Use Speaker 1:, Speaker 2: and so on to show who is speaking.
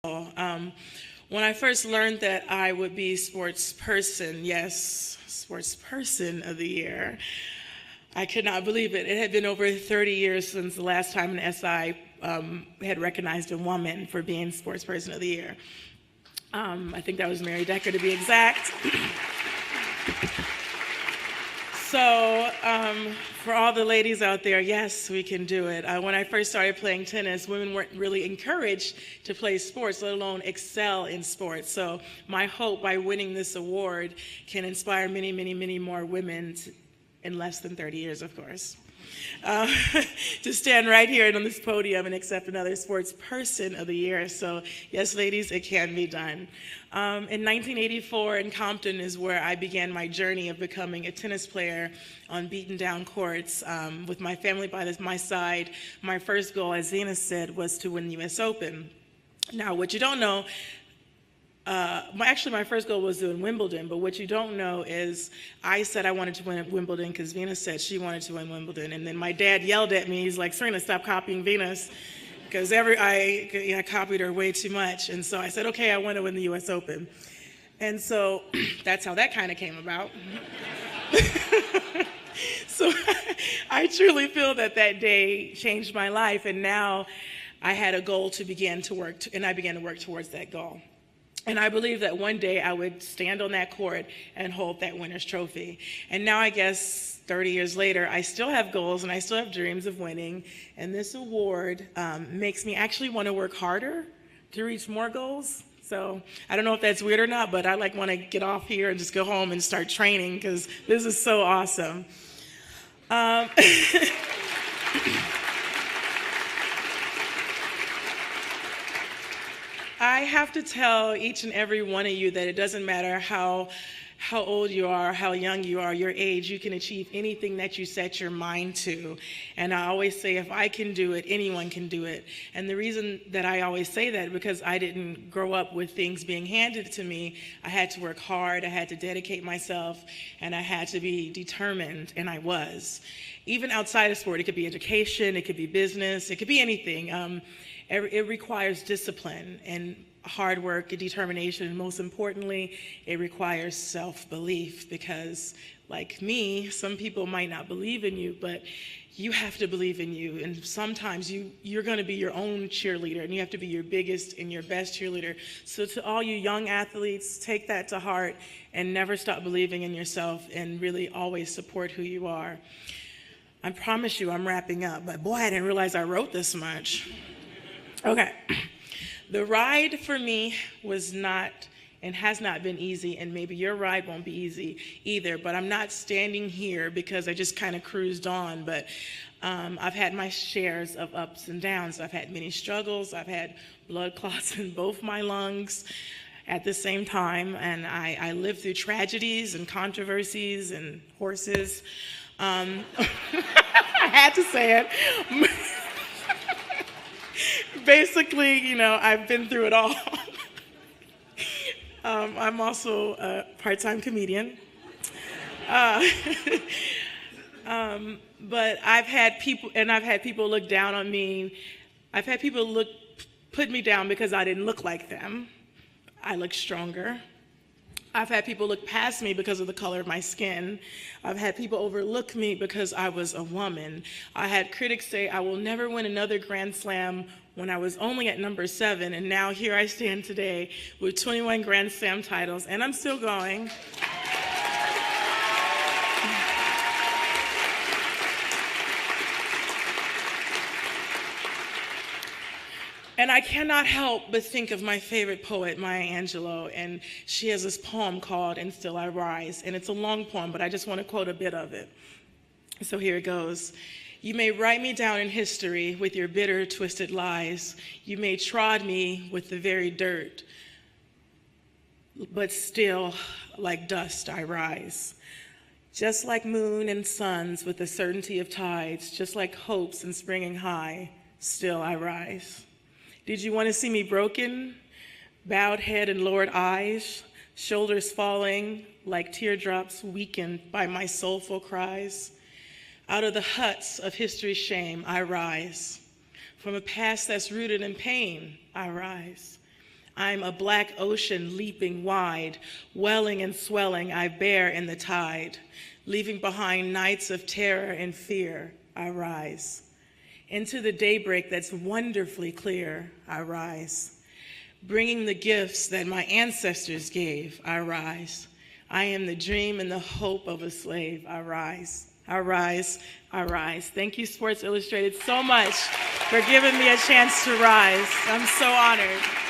Speaker 1: When I first learned that I would be sports person, yes, sports person of the year, I could not believe it. It had been over 30 years since the last time an SI had recognized a woman for being sports person of the year. I think that was Mary Decker to be exact. So for all the ladies out there, yes, we can do it. When I first started playing tennis, women weren't really encouraged to play sports, let alone excel in sports. So my hope by winning this award can inspire many, many, many more women in less than 30 years, of course, to stand right here on this podium and accept another sports person of the year. So yes, ladies, it can be done. In 1984 in Compton is where I began my journey of becoming a tennis player on beaten down courts. With my family by my side, my first goal, as Zena said, was to win the US Open. Now, what you don't know, my first goal was to win Wimbledon, but what you don't know is I said I wanted to win Wimbledon because Venus said she wanted to win Wimbledon, and then my dad yelled at me. He's like, "Serena, stop copying Venus," because I copied her way too much. And so I said, okay, I want to win the US Open. And so that's how that kind of came about. So I truly feel that day changed my life, and now I had a goal to begin to work, and I began to work towards that goal. And I believe that one day I would stand on that court and hold that winner's trophy. And now I guess 30 years later, I still have goals and I still have dreams of winning. And this award makes me actually want to work harder to reach more goals. So I don't know if that's weird or not, but I want to get off here and just go home and start training because this is so awesome. I have to tell each and every one of you that it doesn't matter how old you are, how young you are, your age, you can achieve anything that you set your mind to. And I always say, if I can do it, anyone can do it. And the reason that I always say that is because I didn't grow up with things being handed to me. I had to work hard, I had to dedicate myself, and I had to be determined, and I was. Even outside of sport, it could be education, it could be business, it could be anything. It requires discipline and hard work and determination, and most importantly, it requires self-belief, because like me, some people might not believe in you, but you have to believe in you, and sometimes you're going to be your own cheerleader, and you have to be your biggest and your best cheerleader. So to all you young athletes, take that to heart and never stop believing in yourself, and really always support who you are. I promise you I'm wrapping up, but boy, I didn't realize I wrote this much. Okay, the ride for me was not and has not been easy, and maybe your ride won't be easy either, but I'm not standing here because I just kind of cruised on, but I've had my shares of ups and downs. I've had many struggles. I've had blood clots in both my lungs at the same time, and I lived through tragedies and controversies and horses. I had to say it. Basically, I've been through it all. I'm also a part-time comedian. But I've had people look down on me. I've had people put me down because I didn't look like them. I look stronger. I've had people look past me because of the color of my skin. I've had people overlook me because I was a woman. I had critics say I will never win another Grand Slam when I was only at number 7, and now here I stand today with 21 Grand Slam titles, and I'm still going. And I cannot help but think of my favorite poet, Maya Angelou, and she has this poem called "And Still I Rise," and it's a long poem, but I just want to quote a bit of it. So here it goes. You may write me down in history with your bitter, twisted lies. You may trod me with the very dirt, but still, like dust, I rise. Just like moon and suns with the certainty of tides, just like hopes and springing high, still I rise. Did you want to see me broken, bowed head and lowered eyes, shoulders falling like teardrops weakened by my soulful cries? Out of the huts of history's shame, I rise. From a past that's rooted in pain, I rise. I'm a black ocean leaping wide, welling and swelling I bear in the tide. Leaving behind nights of terror and fear, I rise. Into the daybreak that's wonderfully clear, I rise. Bringing the gifts that my ancestors gave, I rise. I am the dream and the hope of a slave, I rise. I rise, I rise. Thank you, Sports Illustrated, so much for giving me a chance to rise. I'm so honored.